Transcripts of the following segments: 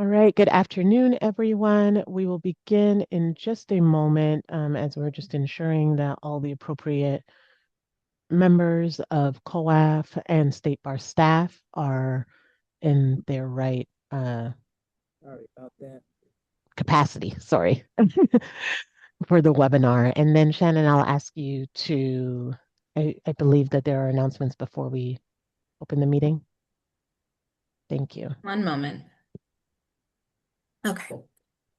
All right, good afternoon, everyone. We will begin in just a moment as we're just ensuring that all the appropriate members of COAF and State Bar staff are in their right Sorry about that. capacity, sorry, for the webinar. And then Shannon, I'll ask you to, I believe that there are announcements before we open the meeting. Thank you. One moment. Okay.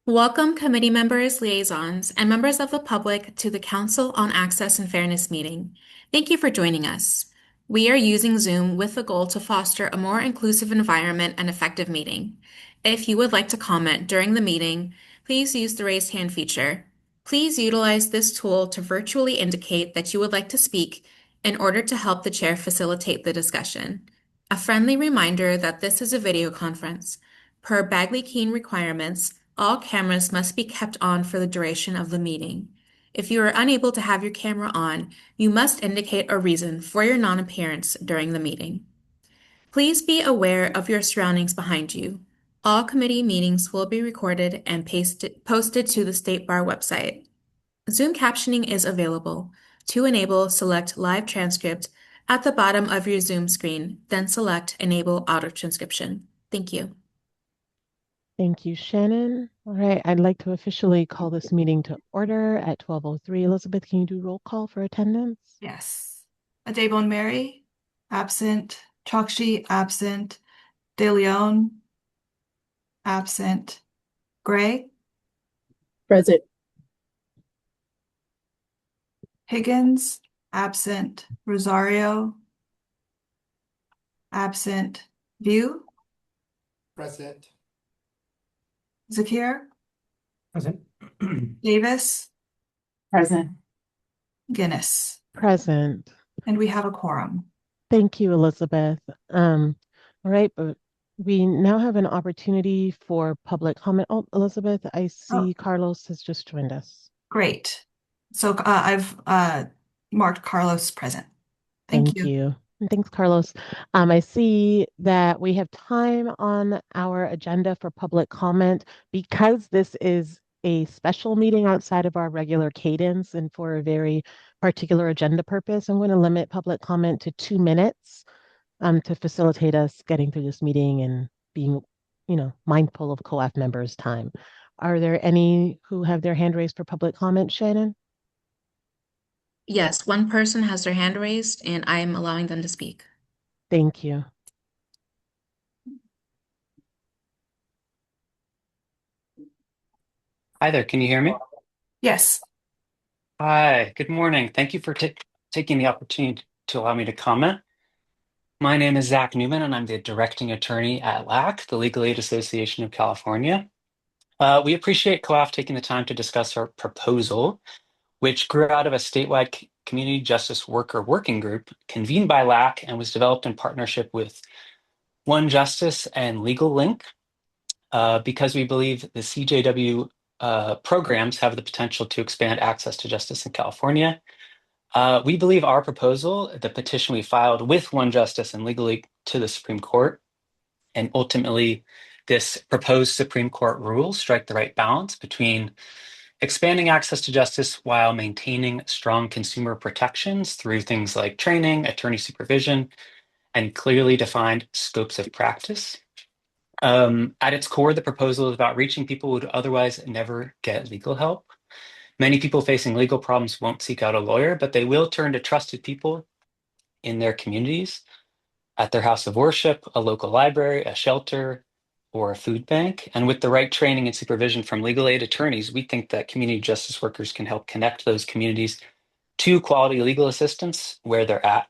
Welcome, committee members, liaisons, and members of the public to the Council on Access and Fairness meeting. Thank you for joining us. We are using Zoom with the goal to foster a more inclusive environment and effective meeting. If you would like to comment during the meeting, please use the raise hand feature. Please utilize this tool to virtually indicate that you would like to speak in order to help the chair facilitate the discussion. A friendly reminder that this is a video conference. Per Bagley-Keene requirements, all cameras must be kept on for the duration of the meeting. If you are unable to have your camera on, you must indicate a reason for your non-appearance during the meeting. Please be aware of your surroundings behind you. All committee meetings will be recorded and posted to the State Bar website. Zoom captioning is available. To enable, select Live Transcript at the bottom of your Zoom screen, then select Enable Auto Transcription. Thank you. Thank you, Shannon. All right, I'd like to officially call this meeting to order at 12:03. Elizabeth, can you do roll call for attendance? Yes. Adebon Mary, absent. Chokshi, absent. De Leon, absent. Gray, Present. Higgins, absent. Rosario, absent. View, Present. Zakir, Present. Davis, Present. Guinness. Present. And we have a quorum. Thank you, Elizabeth. All right, but we now have an opportunity for public comment. Oh, Elizabeth, I see Carlos has just joined us. Great. So I've marked Carlos present. Thank you. you. And thanks, Carlos. I see that we have time on our agenda for public comment because this is a special meeting outside of our regular cadence and for a very particular agenda purpose. I'm going to limit public comment to 2 minutes to facilitate us getting through this meeting and being, mindful of COAF members' time. Are there any who have their hand raised for public comment, Shannon? Yes, one person has their hand raised, and I am allowing them to speak. Thank you. Hi there, can you hear me? Yes. Hi, good morning. Thank you for taking the opportunity to allow me to comment. My name is Zach Newman, and I'm the directing attorney at LAC, the Legal Aid Association of California. We appreciate COAF taking the time to discuss our proposal, which grew out of a statewide community justice worker working group convened by LAC and was developed in partnership with One Justice and Legal Link, because we believe the CJW programs have the potential to expand access to justice in California. We believe our proposal, the petition we filed with One Justice and Legal Link to the Supreme Court, and ultimately this proposed Supreme Court rule strike the right balance between expanding access to justice while maintaining strong consumer protections through things like training, attorney supervision, and clearly defined scopes of practice. At its core, the proposal is about reaching people who would otherwise never get legal help. Many people facing legal problems won't seek out a lawyer, but they will turn to trusted people in their communities, at their house of worship, a local library, a shelter, or a food bank. And with the right training and supervision from legal aid attorneys, we think that community justice workers can help connect those communities to quality legal assistance where they're at.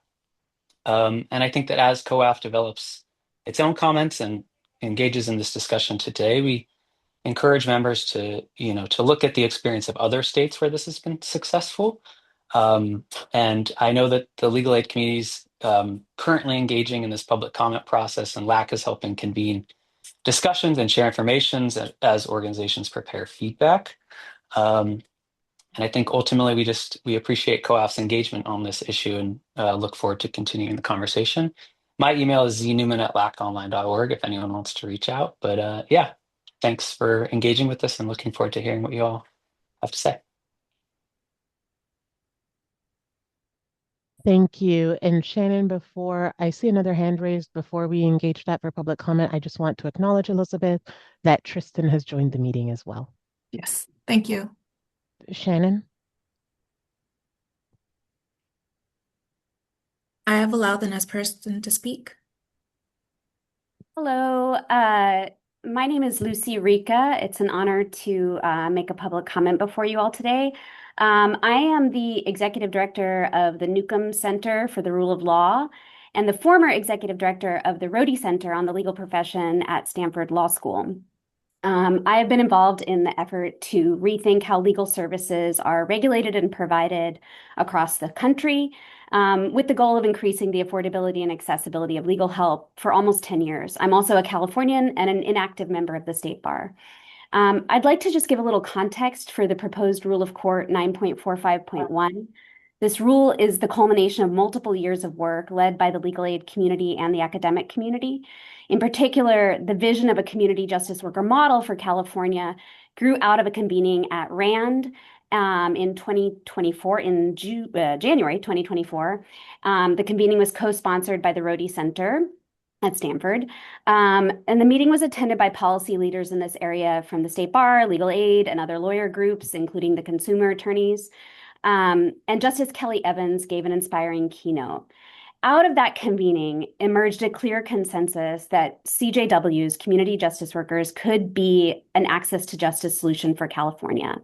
And I think that as COAF develops its own comments and engages in this discussion today, we encourage members to look at the experience of other states where this has been successful. And I know that the legal aid community is currently engaging in this public comment process, and LAC is helping convene discussions and share information as organizations prepare feedback. And I think ultimately we appreciate COAF's engagement on this issue and look forward to continuing the conversation. My email is znewman@laconline.org if anyone wants to reach out. But yeah, Thanks for engaging with us and looking forward to hearing what you all have to say. Thank you. And Shannon, before I see another hand raised, before we engage that for public comment, I just want to acknowledge, Elizabeth, that Tristan has joined the meeting as well. Yes, thank you. Shannon? I have allowed the next person to speak. Hello, my name is Lucy Rica. It's an honor to make a public comment before you all today. I am the executive director of the Newcomb Center for the Rule of Law and the former executive director of the Rhodey Center on the Legal Profession at Stanford Law School. I have been involved in the effort to rethink how legal services are regulated and provided across the country, with the goal of increasing the affordability and accessibility of legal help for almost 10 years. I'm also a Californian and an inactive member of the State Bar. I'd like to just give a little context for the proposed Rule of Court 9.45.1. This rule is the culmination of multiple years of work led by the legal aid community and the academic community. In particular, the vision of a community justice worker model for California grew out of a convening at RAND in 2024, in January 2024. The convening was co-sponsored by the Rhodey Center at Stanford. And the meeting was attended by policy leaders in this area from the State Bar, legal aid, and other lawyer groups, including the consumer attorneys. And Justice Kelly Evans gave an inspiring keynote. Out of that convening emerged a clear consensus that CJWs, community justice workers, could be an access to justice solution for California.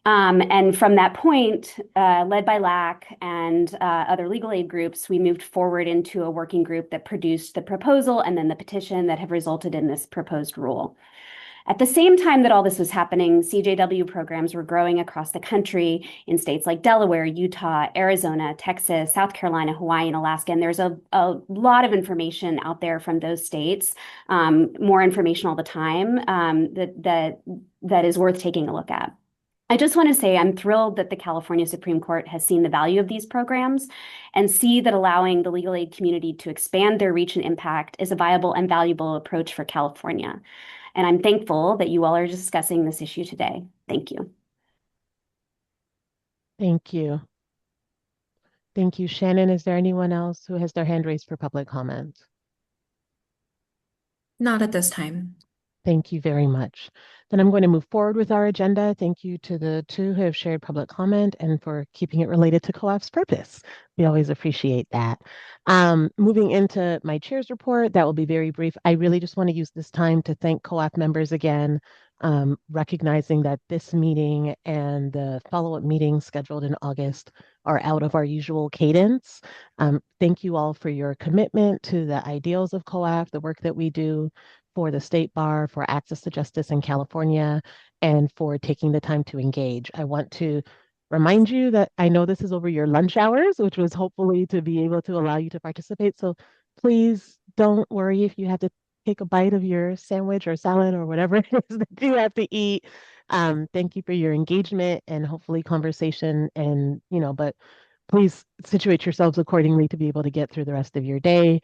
And from that point, led by LAC and other legal aid groups, we moved forward into a working group that produced the proposal and then the petition that have resulted in this proposed rule. At the same time that all this was happening, CJW programs were growing across the country in states like Delaware, Utah, Arizona, Texas, South Carolina, Hawaii, and Alaska. And there's a lot of information out there from those states, more information all the time, that is worth taking a look at. I just want to say I'm thrilled that the California Supreme Court has seen the value of these programs and see that allowing the legal aid community to expand their reach and impact is a viable and valuable approach for California. And I'm thankful that you all are discussing this issue today. Thank you. Thank you. Thank you, Shannon. Is there anyone else who has their hand raised for public comment? Not at this time. Thank you very much. Then I'm going to move forward with our agenda. Thank you to the two who have shared public comment and for keeping it related to COAF's purpose. We always appreciate that. Moving into my chair's report, that will be very brief. I really just want to use this time to thank COAF members again, recognizing that this meeting and the follow-up meeting scheduled in August are out of our usual cadence. Thank you all for your commitment to the ideals of COAF, the work that we do for the State Bar, for access to justice in California, and for taking the time to engage. I want to remind you that I know this is over your lunch hours, which was hopefully to be able to allow you to participate. So please don't worry if you have to take a bite of your sandwich or salad or whatever it is that you have to eat. Thank you for your engagement and hopefully conversation, and but please situate yourselves accordingly to be able to get through the rest of your day.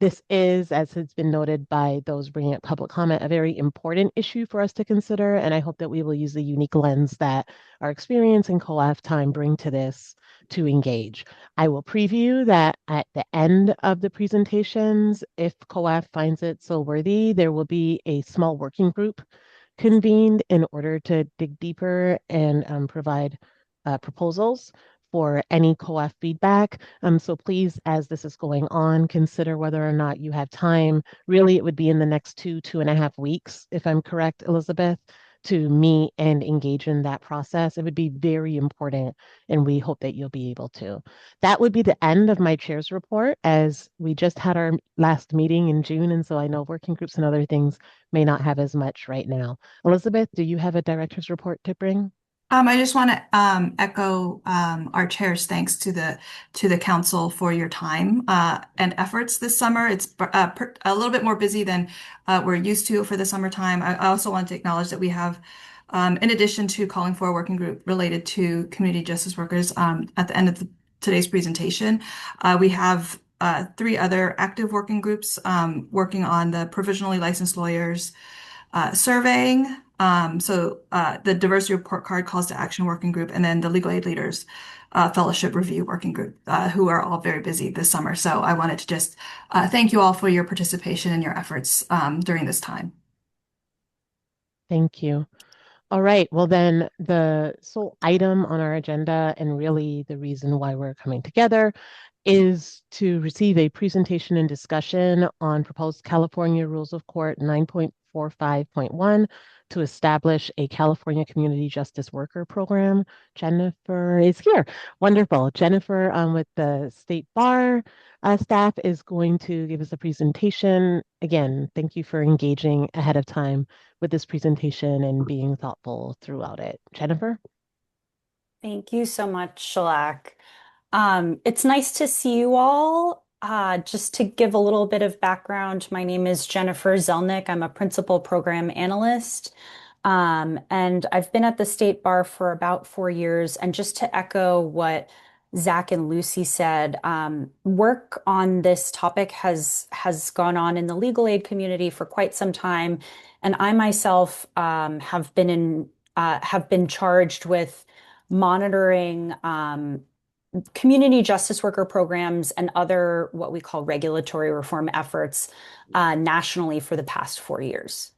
This is, as has been noted by those bringing up public comment, a very important issue for us to consider, and I hope that we will use the unique lens that our experience and COAF time bring to this to engage. I will preview that at the end of the presentations, if COAF finds it so worthy, there will be a small working group convened in order to dig deeper and provide proposals for any COAF feedback. So please, as this is going on, consider whether or not you have time. Really, it would be in the next 2.5 weeks, if I'm correct, Elizabeth, to meet and engage in that process. It would be very important, and we hope that you'll be able to. That would be the end of my chair's report, as we just had our last meeting in June, and so I know working groups and other things may not have as much right now. Elizabeth, do you have a director's report to bring? I just want to echo our chair's thanks to the council for your time and efforts this summer. It's a little bit more busy than we're used to for the summertime. I also want to acknowledge that we have, in addition to calling for a working group related to community justice workers, at the end of today's presentation, we have 3 other active working groups working on the provisionally licensed lawyers, surveying. The diversity report card calls to action working group, and then the legal aid leaders fellowship review working group, who are all very busy this summer. So I wanted to just thank you all for your participation and your efforts during this time. Thank you. All right. Well, then the sole item on our agenda, and really the reason why we're coming together, is to receive a presentation and discussion on proposed California Rules of Court 9.45.1 to establish a California Community Justice Worker Program. Jennifer is here. Wonderful. Jennifer, with the State Bar staff, is going to give us a presentation. Again, thank you for engaging ahead of time with this presentation and being thoughtful throughout it. Jennifer? Thank you so much, Shellac. It's nice to see you all. Just to give a little bit of background, my name is Jennifer Zelnick. I'm a principal program analyst. And I've been at the State Bar for about 4 years. And just to echo what Zach and Lucy said, work on this topic has gone on in the legal aid community for quite some time. And I myself have been charged with monitoring community justice worker programs and other what we call regulatory reform efforts nationally for the past 4 years.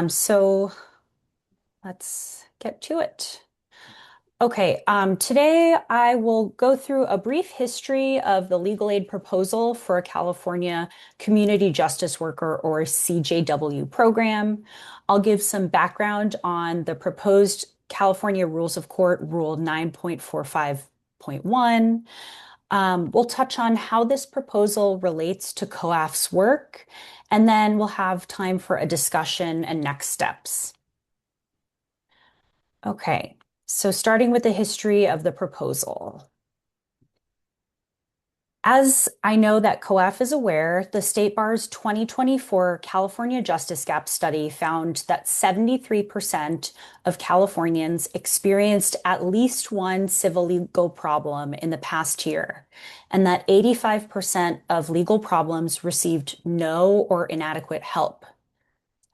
So let's get to it. Okay, today I will go through a brief history of the legal aid proposal for a California Community Justice Worker or CJW program. I'll give some background on the proposed California Rules of Court Rule 9.45.1. We'll touch on how this proposal relates to COAF's work, and then we'll have time for a discussion and next steps. Okay, so starting with the history of the proposal. As I know that COAF is aware, the State Bar's 2024 California Justice Gap study found that 73% of Californians experienced at least one civil legal problem in the past year, and that 85% of legal problems received no or inadequate help.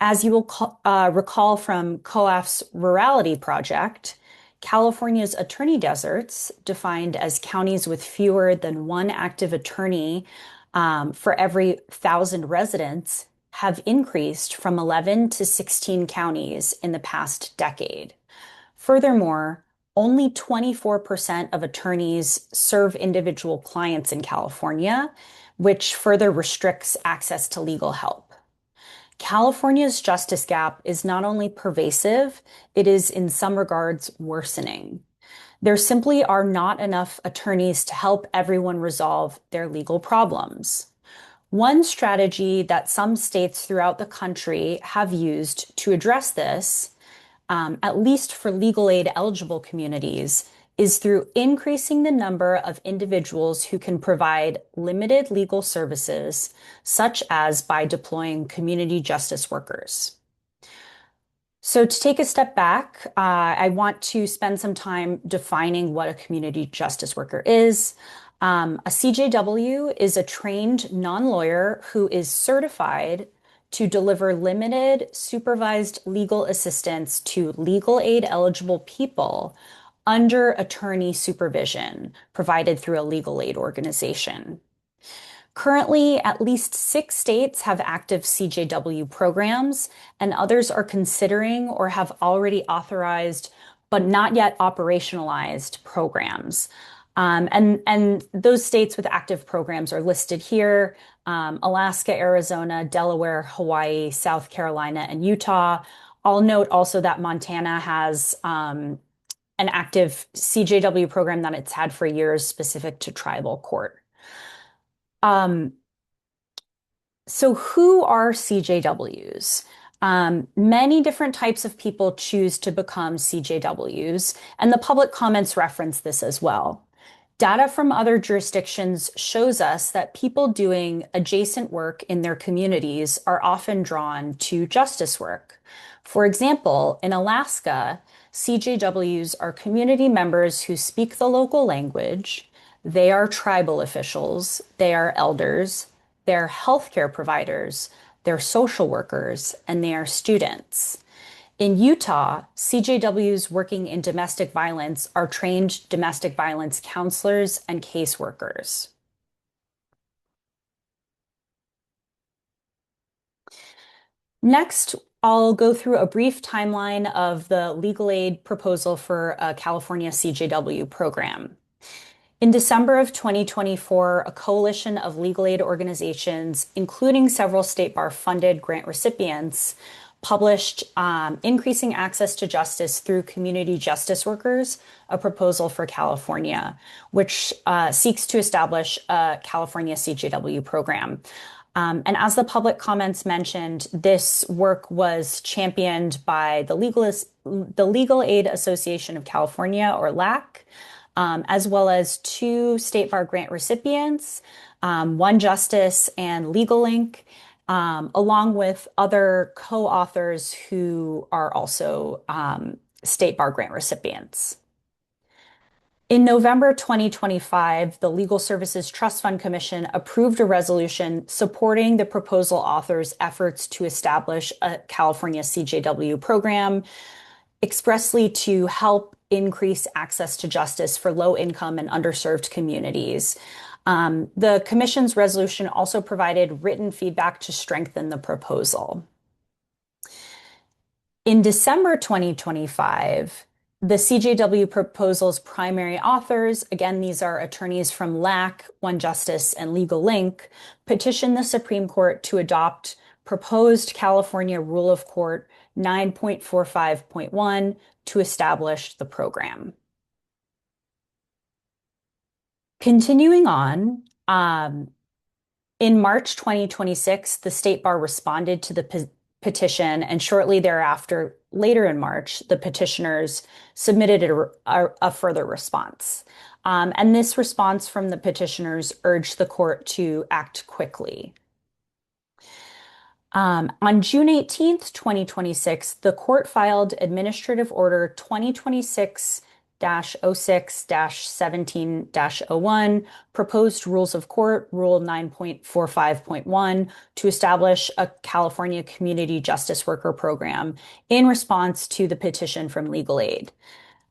As you will recall from COAF's Rurality Project, California's attorney deserts, defined as counties with fewer than one active attorney for every 1,000 residents, have increased from 11 to 16 counties in the past decade. Furthermore, only 24% of attorneys serve individual clients in California, which further restricts access to legal help. California's justice gap is not only pervasive, it is in some regards worsening. There simply are not enough attorneys to help everyone resolve their legal problems. One strategy that some states throughout the country have used to address this, at least for legal aid eligible communities, is through increasing the number of individuals who can provide limited legal services, such as by deploying community justice workers. So to take a step back, I want to spend some time defining what a community justice worker is. A CJW is a trained non-lawyer who is certified to deliver limited supervised legal assistance to legal aid eligible people under attorney supervision provided through a legal aid organization. Currently, at least 6 states have active CJW programs, and others are considering or have already authorized but not yet operationalized programs. And those states with active programs are listed here: Alaska, Arizona, Delaware, Hawaii, South Carolina, and Utah. I'll note also that Montana has an active CJW program that it's had for years specific to tribal court. So who are CJWs? Many different types of people choose to become CJWs, and the public comments reference this as well. Data from other jurisdictions shows us that people doing adjacent work in their communities are often drawn to justice work. For example, in Alaska, CJWs are community members who speak the local language, they are tribal officials, they are elders, they're healthcare providers, they're social workers, and they are students. In Utah, CJWs working in domestic violence are trained domestic violence counselors and caseworkers. Next, I'll go through a brief timeline of the legal aid proposal for a California CJW program. In December of 2024, a coalition of legal aid organizations, including several state bar funded grant recipients, published Increasing Access to Justice Through Community Justice Workers, a proposal for California, which seeks to establish a California CJW program. And as the public comments mentioned, this work was championed by the Legal Aid Association of California, or LAC, as well as two state bar grant recipients, One Justice and LegalLink, along with other co-authors who are also state bar grant recipients. In November 2025, the Legal Services Trust Fund Commission approved a resolution supporting the proposal authors' efforts to establish a California CJW program expressly to help increase access to justice for low-income and underserved communities. The Commission's resolution also provided written feedback to strengthen the proposal. In December 2025, the CJW proposal's primary authors, again, these are attorneys from LAC, One Justice, and LegalLink, petitioned the Supreme Court to adopt proposed California Rule of Court 9.45.1 to establish the program. Continuing on, in March 2026, the State Bar responded to the petition, and shortly thereafter, later in March, the petitioners submitted a further response. And this response from the petitioners urged the court to act quickly. On June 18th, 2026, the court filed Administrative Order 2026-06-17-01, Proposed Rules of Court, Rule 9.45.1, to establish a California Community Justice Worker Program in response to the petition from Legal Aid.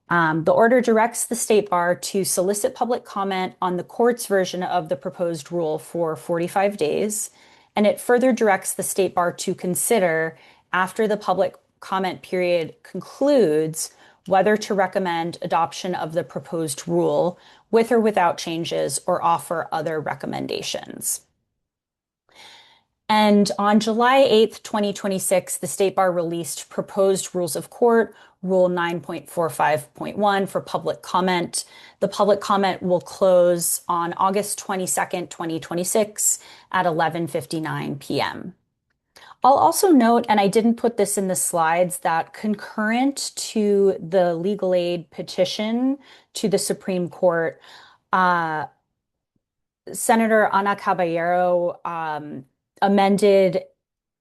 The order directs the State Bar to solicit public comment on the court's version of the proposed rule for 45 days, and it further directs the State Bar to consider, after the public comment period concludes, whether to recommend adoption of the proposed rule with or without changes or offer other recommendations. And on July 8th, 2026, the State Bar released Proposed Rules of Court, Rule 9.45.1 for public comment. The public comment will close on August 22nd, 2026 at 11:59 p.m. I'll also note, and I didn't put this in the slides, that concurrent to the legal aid petition to the Supreme Court, Senator Ana Caballero amended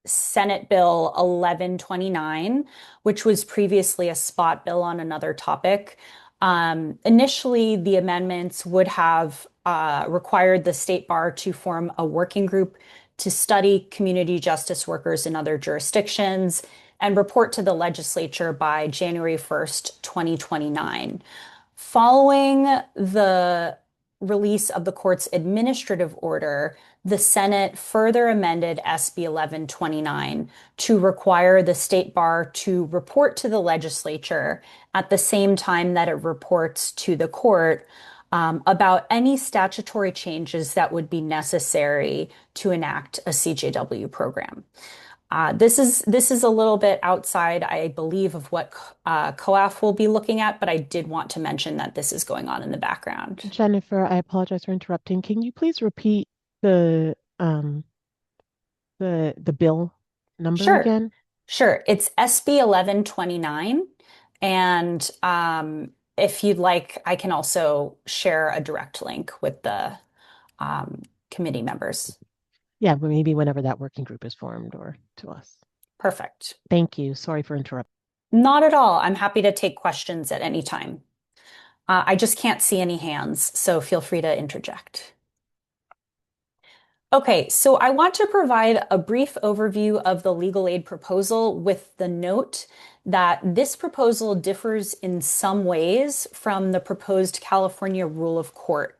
Senate Bill 1129, which was previously a spot bill on another topic. Initially, the amendments would have required the State Bar to form a working group to study community justice workers in other jurisdictions and report to the legislature by January 1st, 2029. Following the release of the court's administrative order, the Senate further amended SB 1129 to require the State Bar to report to the legislature at the same time that it reports to the court about any statutory changes that would be necessary to enact a CJW program. This is a little bit outside, I believe, of what COAF will be looking at, but I did want to mention that this is going on in the background. Jennifer, I apologize for interrupting. Can you please repeat the bill number Sure. again? Sure. It's SB 1129. And if you'd like, I can also share a direct link with the committee members. Yeah, but maybe whenever that working group is formed or to us. Perfect. Thank you. Sorry for interrupting. Not at all. I'm happy to take questions at any time. I just can't see any hands, so feel free to interject. Okay, so I want to provide a brief overview of the legal aid proposal with the note that this proposal differs in some ways from the proposed California rule of court.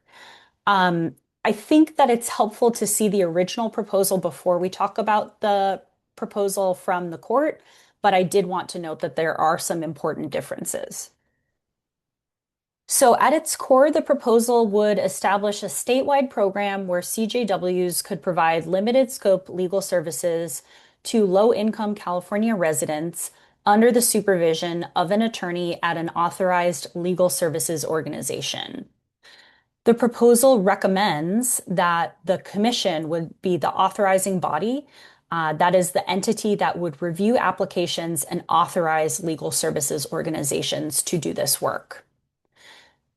Um, I think that it's helpful to see the original proposal before we talk about the proposal from the court, but I did want to note that there are some important differences. So at its core, the proposal would establish a statewide program where CJWs could provide limited scope legal services to low-income California residents under the supervision of an attorney at an authorized legal services organization. The proposal recommends that the commission would be the authorizing body. That is the entity that would review applications and authorize legal services organizations to do this work.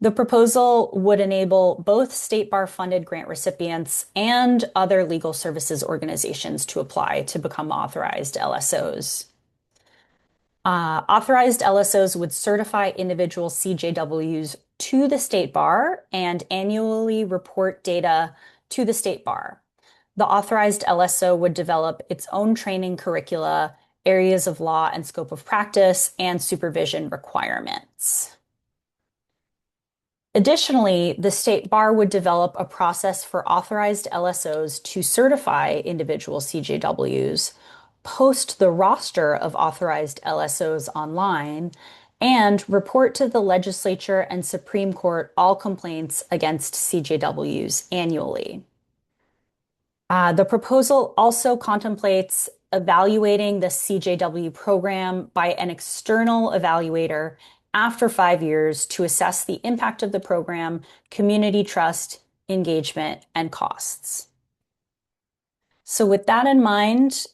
The proposal would enable both state bar funded grant recipients and other legal services organizations to apply to become authorized LSOs. Authorized LSOs would certify individual CJWs to the state bar and annually report data to the state bar. The authorized LSO would develop its own training curricula, areas of law and scope of practice, and supervision requirements. Additionally, the state bar would develop a process for authorized LSOs to certify individual CJWs, post the roster of authorized LSOs online, and report to the legislature and Supreme Court all complaints against CJWs annually. The proposal also contemplates evaluating the CJW program by an external evaluator after 5 years to assess the impact of the program, community trust, engagement, and costs. So with that in mind,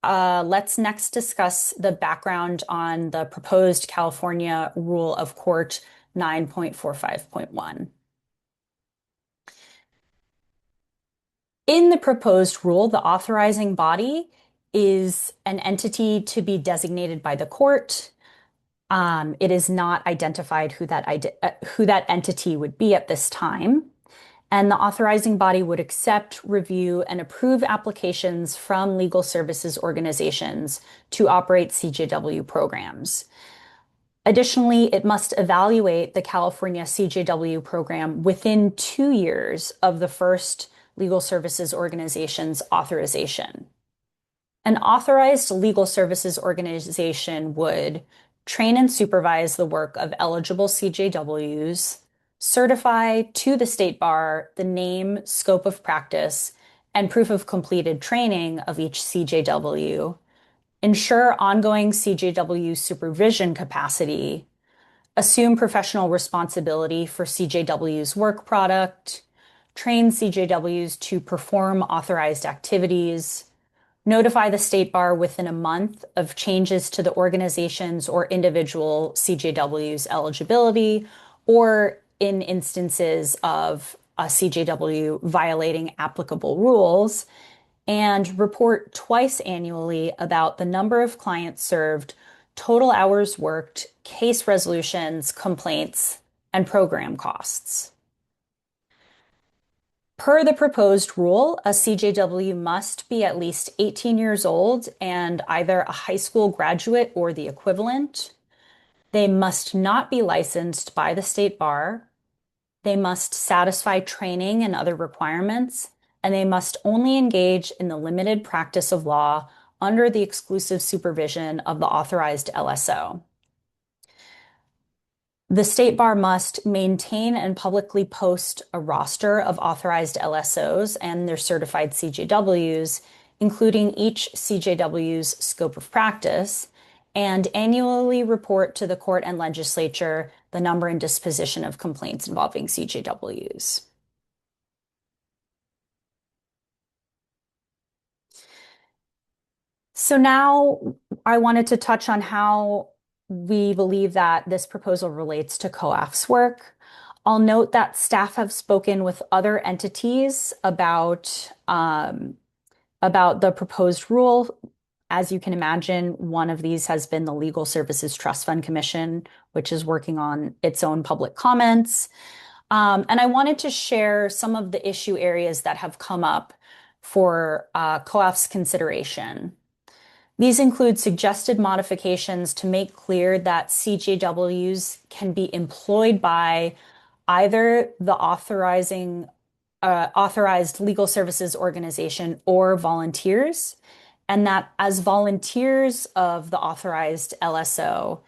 let's next discuss the background on the proposed California Rule of Court 9.45.1. In the proposed rule, the authorizing body is an entity to be designated by the court. It is not identified who that entity would be at this time. And the authorizing body would accept, review, and approve applications from legal services organizations to operate CJW programs. Additionally, it must evaluate the California CJW program within 2 years of the first legal services organization's authorization. An authorized legal services organization would train and supervise the work of eligible CJWs, certify to the state bar the name, scope of practice, and proof of completed training of each CJW, ensure ongoing CJW supervision capacity, assume professional responsibility for CJW's work product, train CJWs to perform authorized activities, notify the state bar within a month of changes to the organization's or individual CJW's eligibility, or in instances of a CJW violating applicable rules, and report twice annually about the number of clients served, total hours worked, case resolutions, complaints, and program costs. Per the proposed rule, a CJW must be at least 18 years old and either a high school graduate or the equivalent. They must not be licensed by the state bar. They must satisfy training and other requirements, and they must only engage in the limited practice of law under the exclusive supervision of the authorized LSO. The state bar must maintain and publicly post a roster of authorized LSOs and their certified CJWs, including each CJW's scope of practice, and annually report to the court and legislature the number and disposition of complaints involving CJWs. So now I wanted to touch on how we believe that this proposal relates to COAF's work. I'll note that staff have spoken with other entities about the proposed rule. As you can imagine, one of these has been the Legal Services Trust Fund Commission, which is working on its own public comments. And I wanted to share some of the issue areas that have come up for COAF's consideration. These include suggested modifications to make clear that CJWs can be employed by either the authorized legal services organization or volunteers, and that as volunteers of the authorized LSO,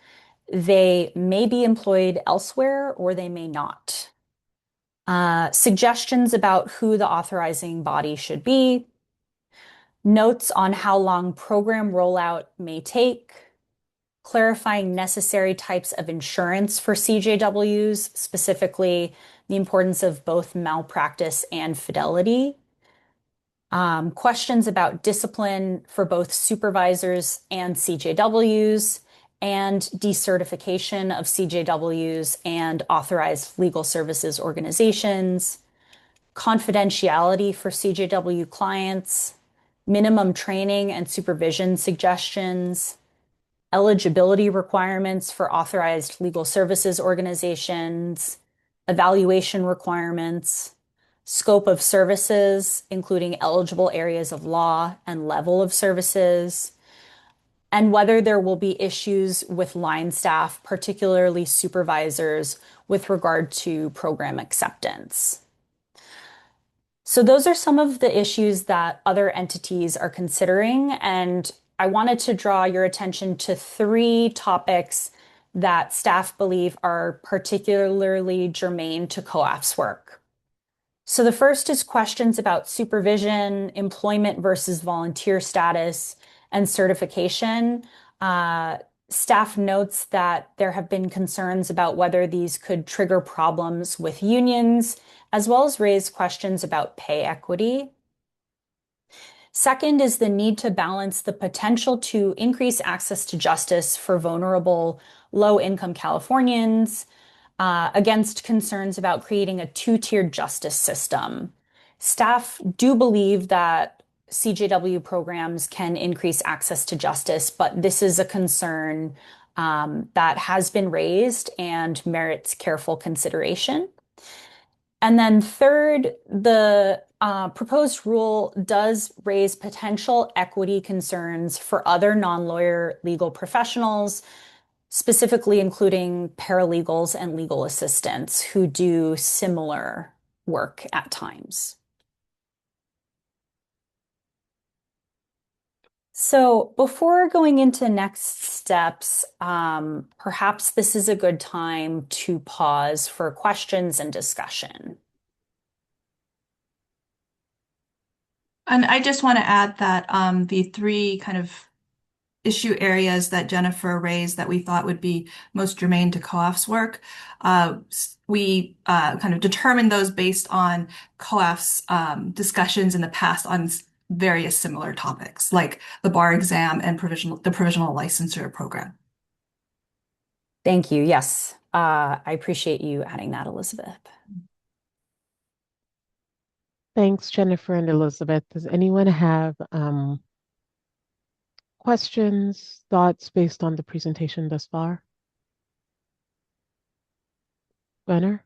they may be employed elsewhere or they may not. Suggestions about who the authorizing body should be, notes on how long program rollout may take, clarifying necessary types of insurance for CJWs, specifically the importance of both malpractice and fidelity, questions about discipline for both supervisors and CJWs, and decertification of CJWs and authorized legal services organizations, confidentiality for CJW clients, minimum training and supervision suggestions, eligibility requirements for authorized legal services organizations, evaluation requirements, scope of services, including eligible areas of law and level of services, and whether there will be issues with line staff, particularly supervisors, with regard to program acceptance. So those are some of the issues that other entities are considering, and I wanted to draw your attention to 3 topics that staff believe are particularly germane to COAF's work. So the first is questions about supervision, employment versus volunteer status, and certification. Staff notes that there have been concerns about whether these could trigger problems with unions, as well as raise questions about pay equity. Second is the need to balance the potential to increase access to justice for vulnerable, low-income Californians against concerns about creating a 2-tiered justice system. Staff do believe that CJW programs can increase access to justice, but this is a concern that has been raised and merits careful consideration. And then third, the proposed rule does raise potential equity concerns for other non-lawyer legal professionals, specifically including paralegals and legal assistants who do similar work at times. So before going into next steps, perhaps this is a good time to pause for questions and discussion. And I just want to add that the 3 kind of issue areas that Jennifer raised that we thought would be most germane to COAF's work, we kind of determined those based on COAF's discussions in the past on various similar topics, like the bar exam and the provisional licensure program. Thank you. Yes, I appreciate you adding that, Elizabeth. Thanks, Jennifer and Elizabeth. Does anyone have questions, thoughts based on the presentation thus far? Gunnar?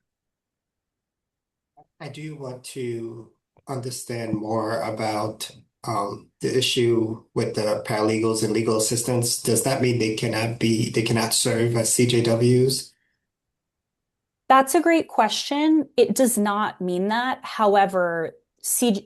I do want to understand more about the issue with the paralegals and legal assistants. Does that mean they cannot serve as CJWs? That's a great question. It does not mean that. However,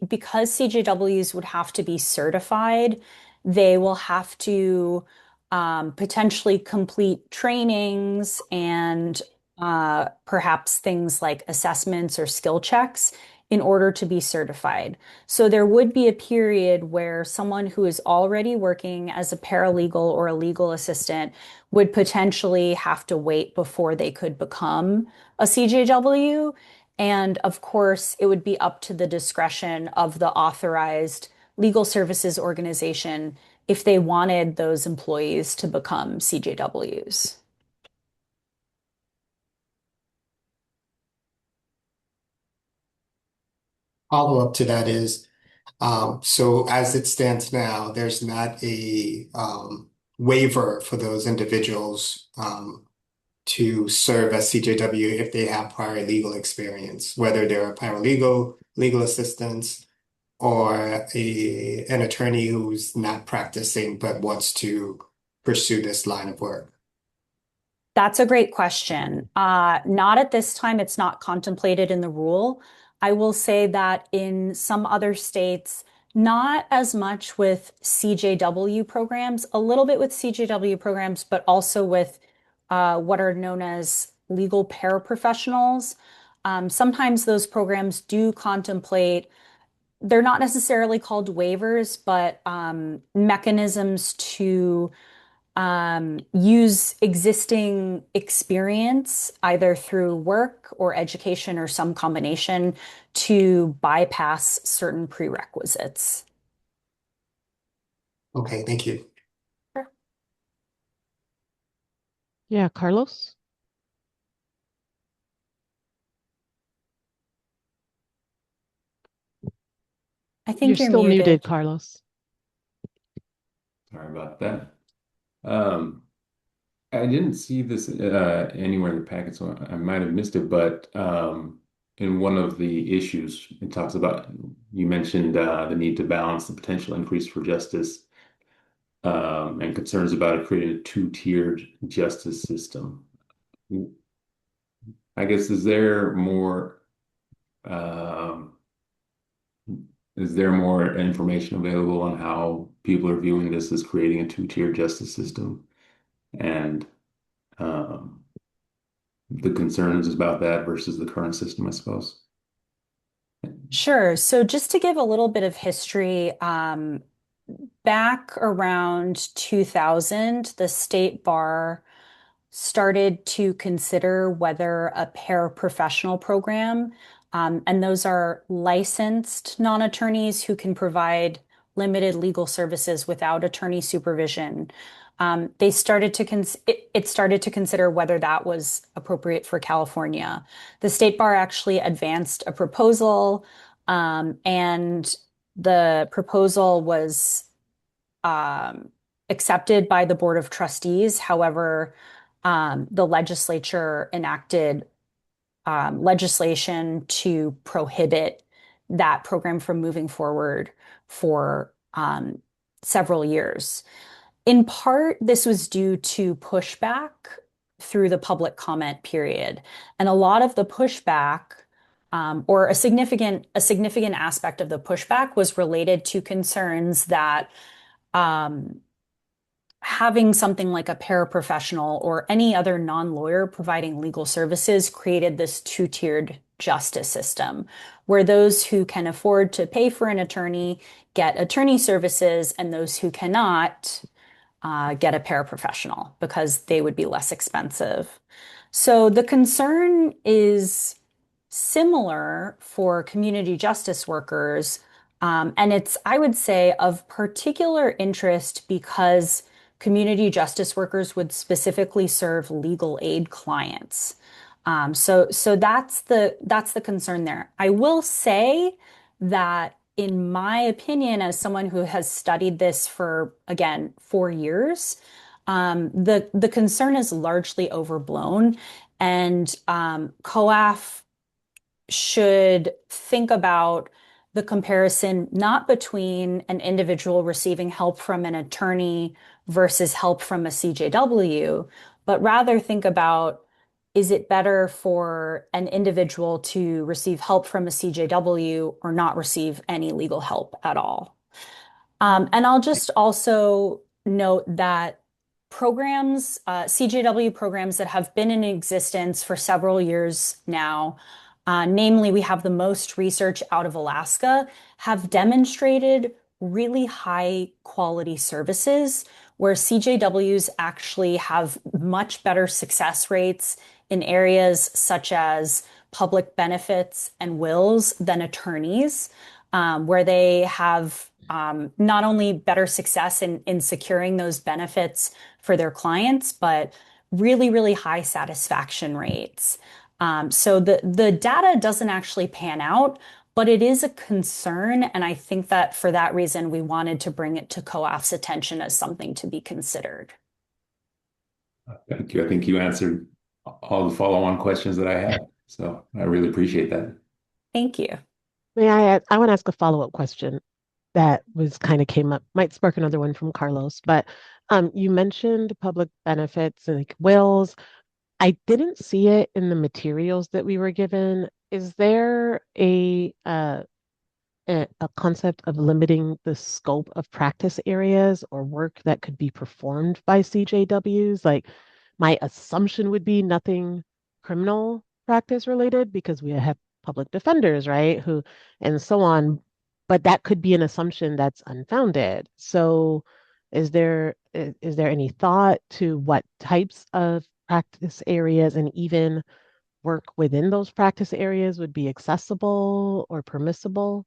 because CJWs would have to be certified, they will have to potentially complete trainings and perhaps things like assessments or skill checks in order to be certified. So there would be a period where someone who is already working as a paralegal or a legal assistant would potentially have to wait before they could become a CJW. And of course, it would be up to the discretion of the authorized legal services organization if they wanted those employees to become CJWs. Follow-up to that is, so as it stands now, there's not a waiver for those individuals to serve as CJW if they have prior legal experience, whether they're a paralegal, legal assistants, or an attorney who's not practicing but wants to pursue this line of work? That's a great question. Not at this time, it's not contemplated in the rule. I will say that in some other states, not as much with CJW programs, a little bit with CJW programs, but also with what are known as legal paraprofessionals. Sometimes those programs do contemplate, they're not necessarily called waivers, but mechanisms to use existing experience, either through work or education or some combination, to bypass certain prerequisites. Okay, thank you. Yeah, Carlos? I You're think you're still muted, muted. Carlos. Sorry about that. Um, I didn't see this anywhere in the packet, so I might have missed it. But in one of the issues, it talks about you mentioned the need to balance the potential increase for justice and concerns about it creating a two-tiered justice system. I guess um, is there more information available on how people are viewing this as creating a two-tier justice system and um, the concerns about that versus the current system, I suppose? Sure. So just to give a little bit of history, back around 2000, the state bar started to consider whether a paraprofessional program, and those are licensed non-attorneys who can provide limited legal services without attorney supervision. They started to it started to consider whether that was appropriate for California. The state bar actually advanced a proposal, and the proposal was accepted by the Board of Trustees. However, the legislature enacted legislation to prohibit that program from moving forward for several years. In part, this was due to pushback through the public comment period. And a lot of the pushback, or a significant aspect of the pushback, was related to concerns that um, having something like a paraprofessional or any other non-lawyer providing legal services created this two-tiered justice system where those who can afford to pay for an attorney get attorney services, and those who cannot get a paraprofessional because they would be less expensive. So the concern is similar for community justice workers. And it's, I would say, of particular interest because community justice workers would specifically serve legal aid clients. So that's the concern there. I will say that, in my opinion, as someone who has studied this for, again, 4 years, the concern is largely overblown, and COAF should think about the comparison not between an individual receiving help from an attorney versus help from a CJW, but rather think about, is it better for an individual to receive help from a CJW or not receive any legal help at all? And I'll just also note that CJW programs that have been in existence for several years now, namely, we have the most research out of Alaska, have demonstrated really high quality services where CJWs actually have much better success rates in areas such as public benefits and wills than attorneys, where they have not only better success in securing those benefits for their clients, but really, really high satisfaction rates. So the data doesn't actually pan out, but it is a concern. And I think that for that reason, we wanted to bring it to COAF's attention as something to be considered. Thank you. I think you answered all the follow-on questions that I had. So I really appreciate that. Thank you. I want to ask a follow-up question that was kind of came up, might spark another one from Carlos, but you mentioned public benefits and like wills. I didn't see it in the materials that we were given. Is there a concept of limiting the scope of practice areas or work that could be performed by CJWs? Like, my assumption would be nothing criminal practice related because we have public defenders, right? Who, and so on. But that could be an assumption that's unfounded. So, is there any thought to what types of practice areas and even work within those practice areas would be accessible or permissible?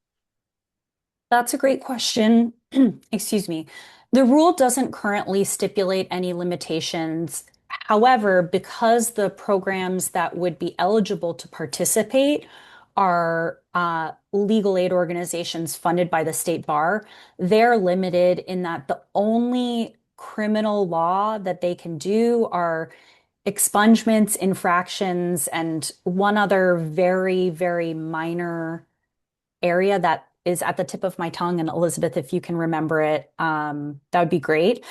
That's a great question. Excuse me. The rule doesn't currently stipulate any limitations. However, because the programs that would be eligible to participate are legal aid organizations funded by the state bar, they're limited in that the only criminal law that they can do are expungements, infractions, and one other very, very minor area that is at the tip of my tongue. And Elizabeth, if you can remember it, that would be great.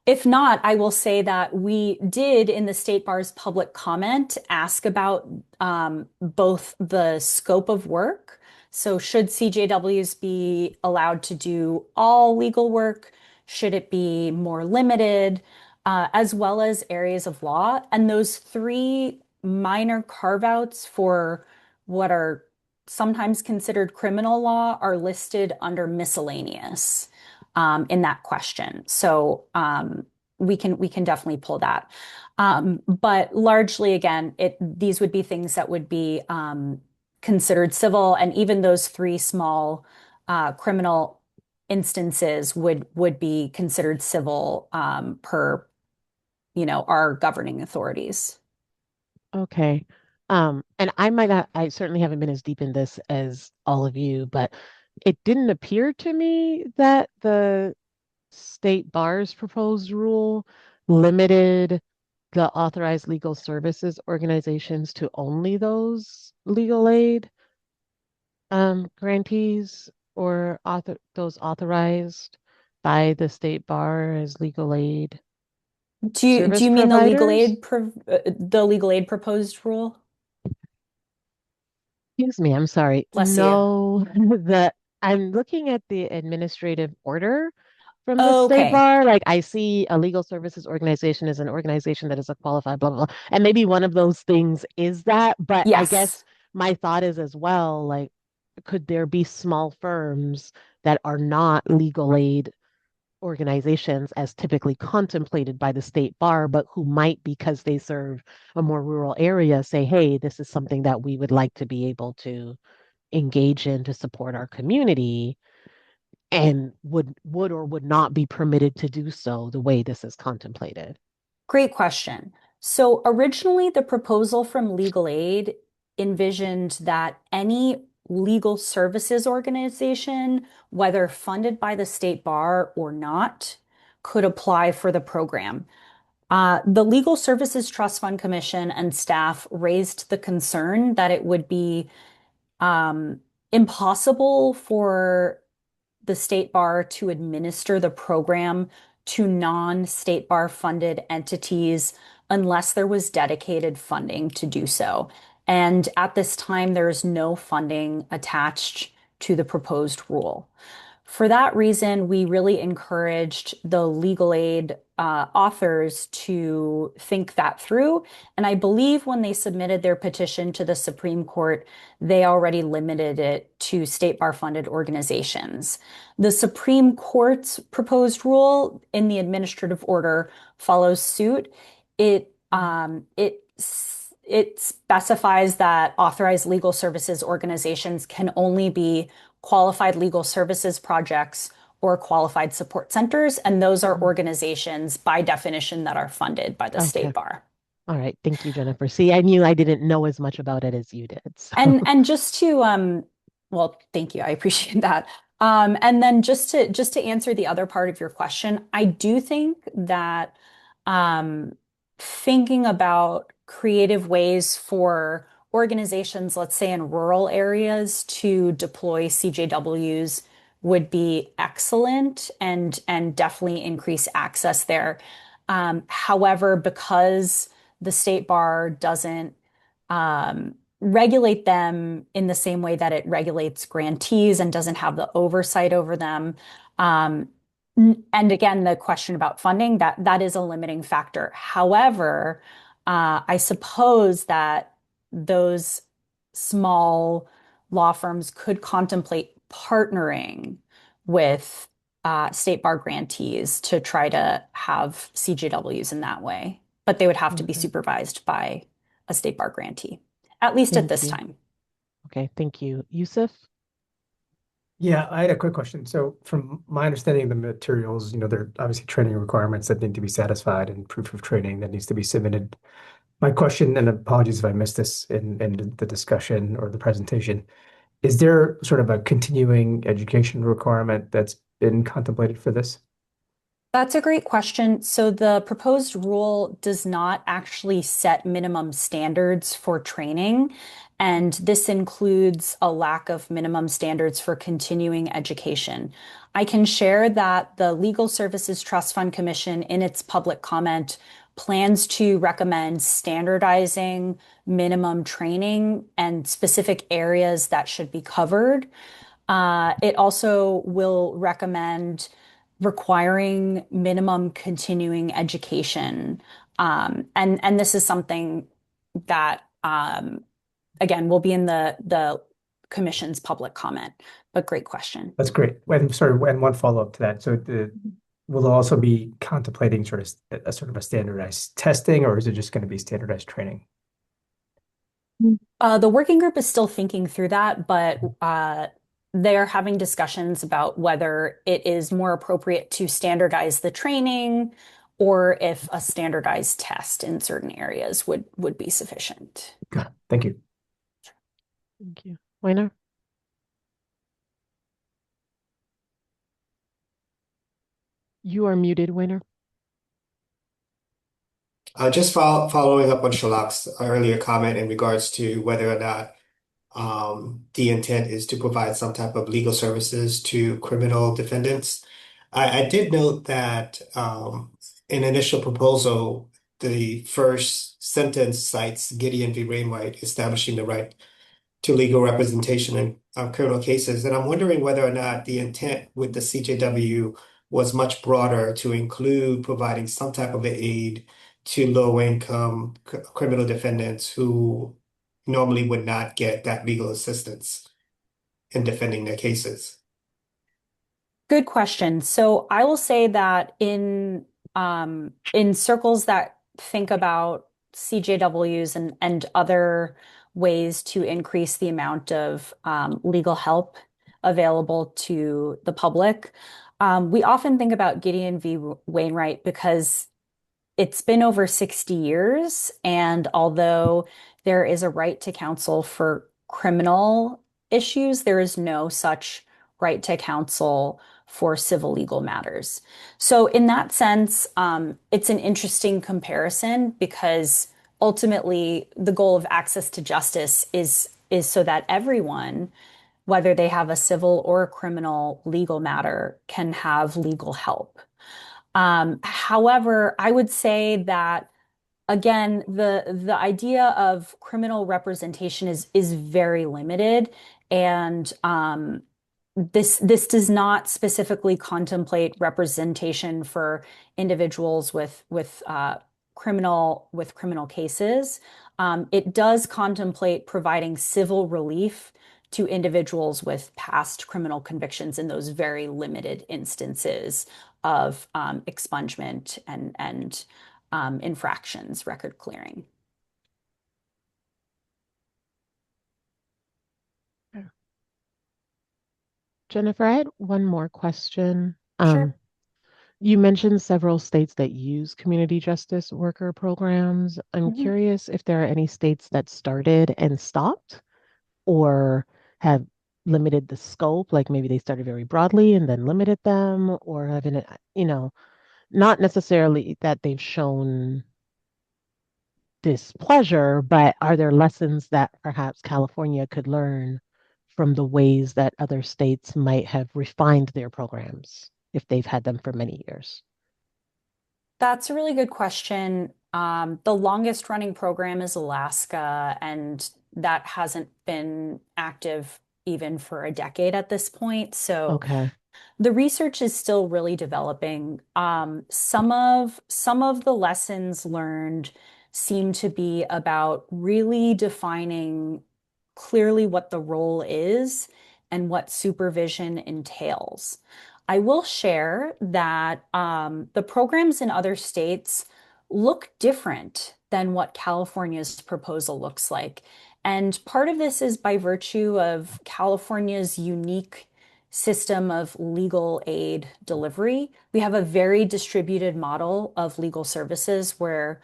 If not, I will say that we did in the State Bar's public comment ask about both the scope of work. So, should CJWs be allowed to do all legal work? Should it be more limited? As well as areas of law. And those three minor carve outs for what are sometimes considered criminal law are listed under miscellaneous in that question. So we can definitely pull that. But largely, again, these would be things that would be considered civil, and even those three small criminal instances would be considered civil per our governing authorities. Okay. And I certainly haven't been as deep in this as all of you, but it didn't appear to me that the state bar's proposed rule limited the authorized legal services organizations to only those legal aid grantees or those authorized by the state bar as legal aid Do service you mean providers. the legal aid proposed rule? Excuse me, I'm sorry. Bless you. No, the I'm looking at the administrative order from the state Okay. bar. Like I see a legal services organization is an organization that is a qualified blah blah blah. And maybe one of those things is that, but I Yes. guess my thought is as well, like, could there be small firms that are not legal aid organizations as typically contemplated by the state bar, but who might, because they serve a more rural area, say, hey, this is something that we would like to be able to engage in to support our community and would or would not be permitted to do so the way this is contemplated. Great question. So originally, the proposal from legal aid envisioned that any legal services organization, whether funded by the state bar or not, could apply for the program. The Legal Services Trust Fund Commission and staff raised the concern that it would be impossible for the state bar to administer the program to non-state bar funded entities unless there was dedicated funding to do so. And at this time, there is no funding attached to the proposed rule. For that reason, we really encouraged the legal aid authors to think that through. And I believe when they submitted their petition to the Supreme Court, they already limited it to state bar funded organizations. The Supreme Court's proposed rule in the administrative order follows suit. It specifies that authorized legal services organizations can only be qualified legal services projects or qualified support centers, and those are Mhm. organizations by definition that are funded by the Okay. state bar. All right. Thank you, Jennifer. See, I knew I didn't know as much about it as you did. So, And just to well, thank you. I appreciate that. And then just to answer the other part of your question, I do think that um thinking about creative ways for organizations, let's say in rural areas, to deploy CJWs would be excellent and definitely increase access there. However, because the state bar doesn't regulate them in the same way that it regulates grantees and doesn't have the oversight over them. Um, and again, the question about funding, that is a limiting factor. However, I suppose that those small law firms could contemplate partnering with state bar grantees to try to have CJWs in that way. But they would have to be Okay. supervised by a state bar grantee, at least at Thank this you. time. Okay, thank you. Yusuf? Yeah, I had a quick question. So from my understanding of the materials, there are obviously training requirements that need to be satisfied and proof of training that needs to be submitted. My question, and apologies if I missed this in the discussion or the presentation, is there sort of a continuing education requirement that's been contemplated for this? That's a great question. So the proposed rule does not actually set minimum standards for training, and this includes a lack of minimum standards for continuing education. I can share that the Legal Services Trust Fund Commission, in its public comment, plans to recommend standardizing minimum training and specific areas that should be covered. It also will recommend requiring minimum continuing education. And this is something that, again, will be in the commission's public comment. But great question. That's great. And sorry, and one follow-up to that. So will it also be contemplating sort of a standardized testing, or is it just going to be standardized training? The working group is still thinking through that, but they're having discussions about whether it is more appropriate to standardize the training or if a standardized test in certain areas would be sufficient. Got it. Thank you. Thank you. Weiner? You are muted, Weiner. Just following up on Shalak's earlier comment in regards to whether or not the intent is to provide some type of legal services to criminal defendants. I did note that in initial proposal, the first sentence cites Gideon v. Wainwright establishing the right to legal representation in criminal cases. And I'm wondering whether or not the intent with the CJW was much broader to include providing some type of aid to low-income criminal defendants who normally would not get that legal assistance in defending their cases. Good question. So I will say that in circles that think about CJWs and other ways to increase the amount of legal help available to the public, we often think about Gideon v. Wainwright because it's been over 60 years, and although there is a right to counsel for criminal issues, there is no such right to counsel for civil legal matters. So, in that sense, it's an interesting comparison because ultimately the goal of access to justice is so that everyone, whether they have a civil or a criminal legal matter, can have legal help. However, I would say that again, the idea of criminal representation is very limited, and this does not specifically contemplate representation for individuals with criminal cases. It does contemplate providing civil relief to individuals with past criminal convictions in those very limited instances of expungement and infractions, record clearing. Jennifer, I had one more question. Sure. You mentioned several states that use community justice worker programs. I'm Mhm. curious if there are any states that started and stopped or have limited the scope, like maybe they started very broadly and then limited them, or have not necessarily that they've shown displeasure, but are there lessons that perhaps California could learn from the ways that other states might have refined their programs if they've had them for many years? That's a really good question. The longest running program is Alaska, and that hasn't been active even for a decade at this point. So Okay. the research is still really developing. Some of the lessons learned seem to be about really defining clearly what the role is and what supervision entails. I will share that the programs in other states look different than what California's proposal looks like. And part of this is by virtue of California's unique system of legal aid delivery. We have a very distributed model of legal services where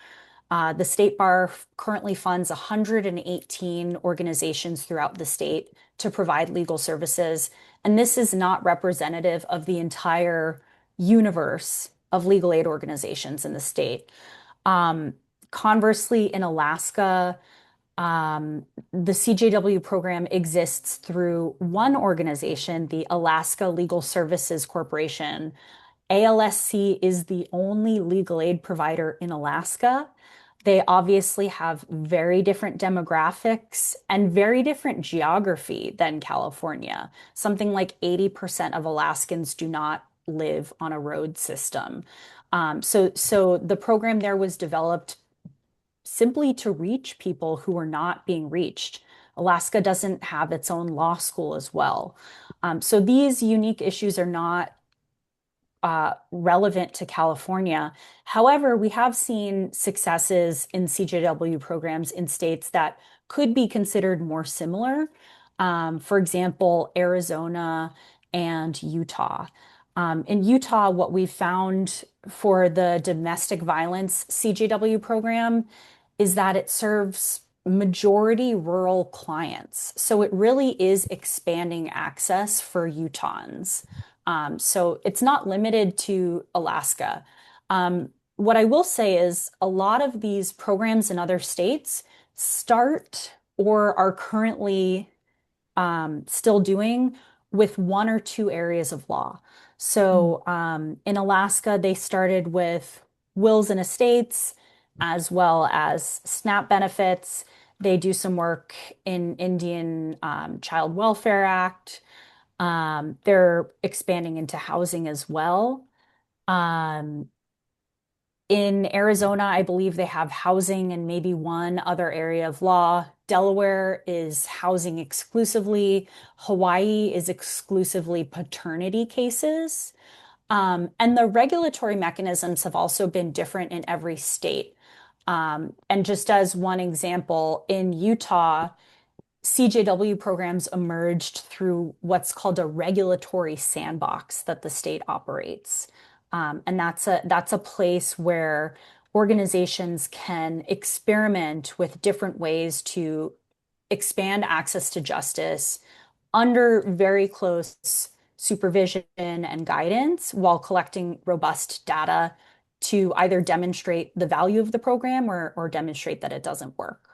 the state bar currently funds 118 organizations throughout the state to provide legal services. And this is not representative of the entire universe of legal aid organizations in the state. Um, Conversely, in Alaska, the CJW program exists through one organization, the Alaska Legal Services Corporation. ALSC is the only legal aid provider in Alaska. They obviously have very different demographics and very different geography than California. Something like 80% of Alaskans do not live on a road system. So the program there was developed simply to reach people who are not being reached. Alaska doesn't have its own law school as well. So these unique issues are not relevant to California. However, we have seen successes in CJW programs in states that could be considered more similar. For example, Arizona and Utah. In Utah, what we found for the domestic violence CJW program is that it serves majority rural clients. So it really is expanding access for Utahns. So it's not limited to Alaska. What I will say is a lot of these programs in other states start or are currently still doing with one or two areas of law. Mm. So in Alaska, they started with wills and estates as well as SNAP benefits. They do some work in Indian Child Welfare Act. They're expanding into housing as well. Um, in Arizona, I believe they have housing and maybe one other area of law. Delaware is housing exclusively. Hawaii is exclusively paternity cases. And the regulatory mechanisms have also been different in every state. And just as one example, in Utah, CJW programs emerged through what's called a regulatory sandbox that the state operates. And that's a place where organizations can experiment with different ways to expand access to justice under very close supervision and guidance while collecting robust data to either demonstrate the value of the program or demonstrate that it doesn't work.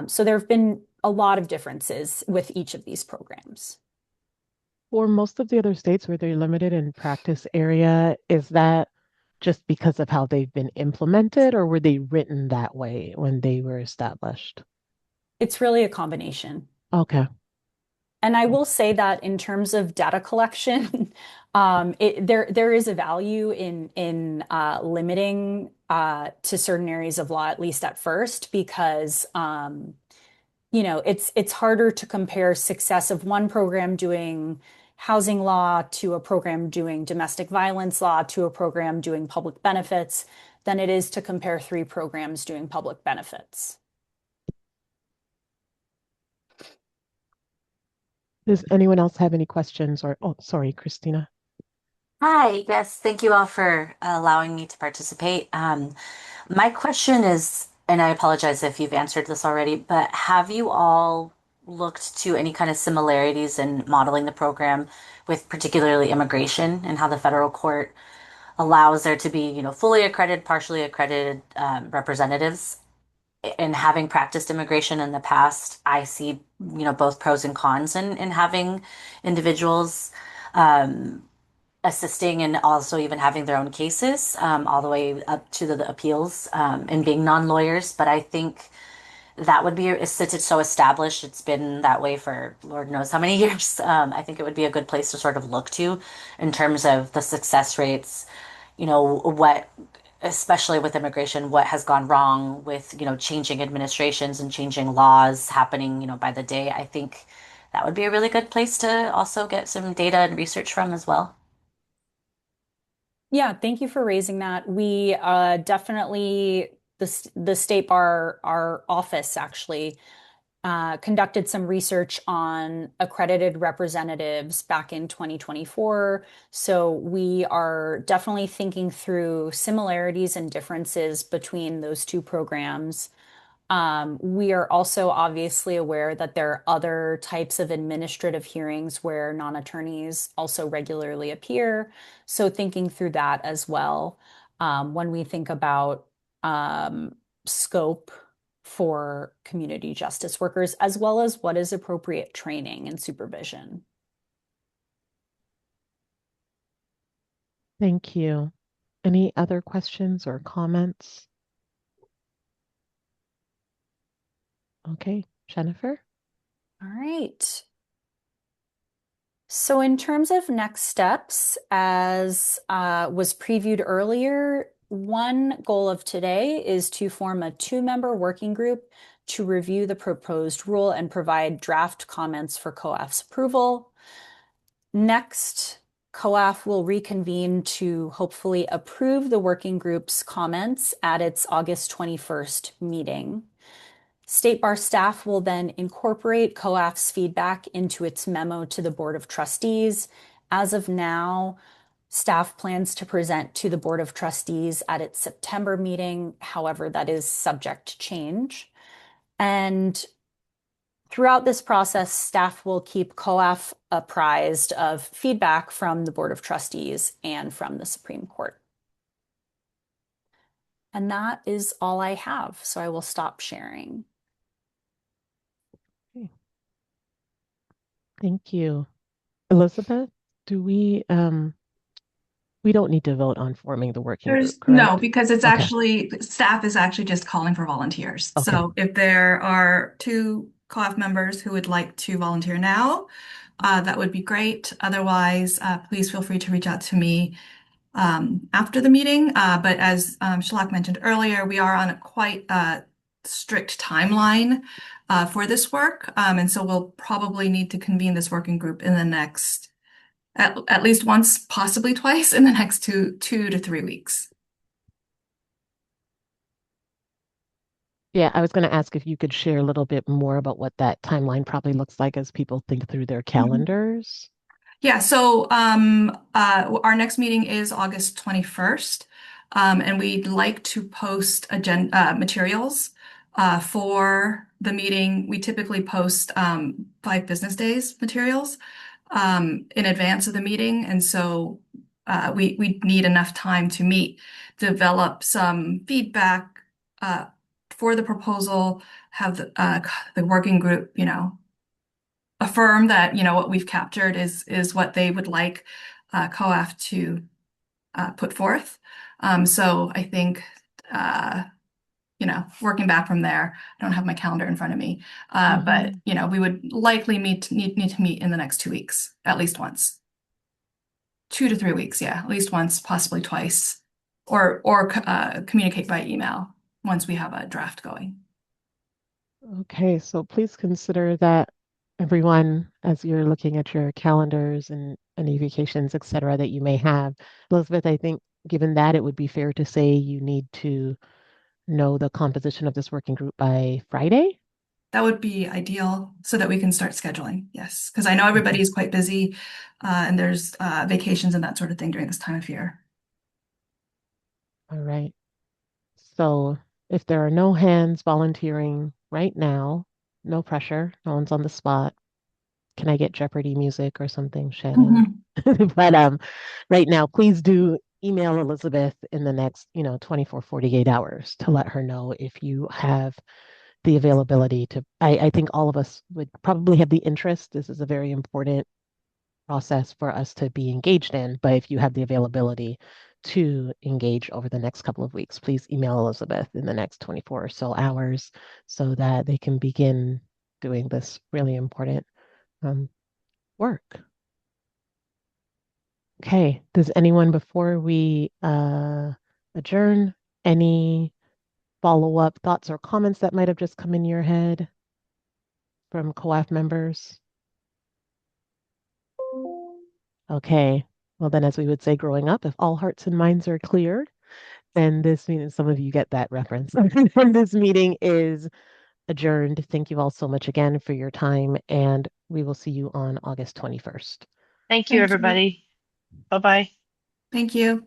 So there have been a lot of differences with each of these programs. For most of the other states where they're limited in practice area, is that just because of how they've been implemented, or were they written that way when they were established? It's really a combination. Okay. And I will say that in terms of data collection, there is a value in limiting to certain areas of law, at least at first, because it's harder to compare success of one program doing housing law to a program doing domestic violence law to a program doing public benefits than it is to compare three programs doing public benefits. Does anyone else have any questions or, oh, sorry, Christina. Hi, yes, thank you all for allowing me to participate. My question is, and I apologize if you've answered this already, but have you all looked to any kind of similarities in modeling the program with particularly immigration and how the federal court allows there to be, fully accredited, partially accredited representatives? in having practiced immigration in the past, I see, both pros and cons in having individuals um, assisting and also even having their own cases, all the way up to the appeals, and being non-lawyers. But I think that would be, since it's so established, it's been that way for Lord knows how many years. I think it would be a good place to sort of look to in terms of the success rates, what, especially with immigration, what has gone wrong with, changing administrations and changing laws happening, by the day. I think that would be a really good place to also get some data and research from as well. Yeah, thank you for raising that. We definitely, the State Bar, our office actually conducted some research on accredited representatives back in 2024. So we are definitely thinking through similarities and differences between those two programs. We are also obviously aware that there are other types of administrative hearings where non-attorneys also regularly appear. So thinking through that as well, when we think about scope for community justice workers, as well as what is appropriate training and supervision. Thank you. Any other questions or comments? Okay, Jennifer? All right. So, in terms of next steps, as was previewed earlier, one goal of today is to form a two-member working group to review the proposed rule and provide draft comments for COAF's approval. Next, COAF will reconvene to hopefully approve the working group's comments at its August 21st meeting. State Bar staff will then incorporate COAF's feedback into its memo to the Board of Trustees. As of now, staff plans to present to the Board of Trustees at its September meeting. However, that is subject to change. And throughout this process, staff will keep COAF apprised of feedback from the Board of Trustees and from the Supreme Court. And that is all I have, so I will stop sharing. Okay. Thank you. Elizabeth, do we don't need to vote on forming the working There's group, no, correct? because it's Okay. actually, staff is actually just calling for volunteers. Okay. So if there are two co-op members who would like to volunteer now, that would be great. Otherwise, please feel free to reach out to me after the meeting. But as Shalak mentioned earlier, we are on a quite strict timeline for this work. And so we'll probably need to convene this working group in the next, at least once, possibly twice in the next two to 3 weeks. Yeah, I was going to ask if you could share a little bit more about what that timeline probably looks like as people think through their calendars. Yeah, so our next meeting is August 21st, and we'd like to post agenda materials for the meeting. We typically post 5 business days materials in advance of the meeting, and so we need enough time to meet, develop some feedback for the proposal, have the working group, affirm that, what we've captured is what they would like COAF to put forth. So I think, working back from there, I don't have my calendar in front of me, but, we would likely need to meet in the next 2 weeks, at least once. 2 to 3 weeks, yeah, at least once, possibly twice, or communicate by email once we have a draft going. Okay, so please consider that everyone, as you're looking at your calendars and any vacations, et cetera, that you may have. Elizabeth, I think given that, it would be fair to say you need to know the composition of this working group by Friday. That would be ideal so that we can start scheduling. Yes, because I know everybody Okay. is quite busy, and there's vacations and that sort of thing during this time of year. All right. So if there are no hands volunteering right now, no pressure, no one's on the spot. Can I get Jeopardy music or something, Shannon? Mhm. But right now, please do email Elizabeth in the next, 24, 48 hours to let her know if you have the availability to. I think all of us would probably have the interest. This is a very important process for us to be engaged in, but if you have the availability to engage over the next couple of weeks, please email Elizabeth in the next 24 or so hours so that they can begin doing this really important work. Okay, does anyone before we adjourn, any follow-up thoughts or comments that might have just come in your head from COAF members? Okay, well then, as we would say growing up, if all hearts and minds are cleared, then this means some of you get that reference. And this meeting is adjourned. Thank you all so much again for your time, and we will see you on August 21st. Thank you, Thank you. everybody. Bye-bye. Thank you.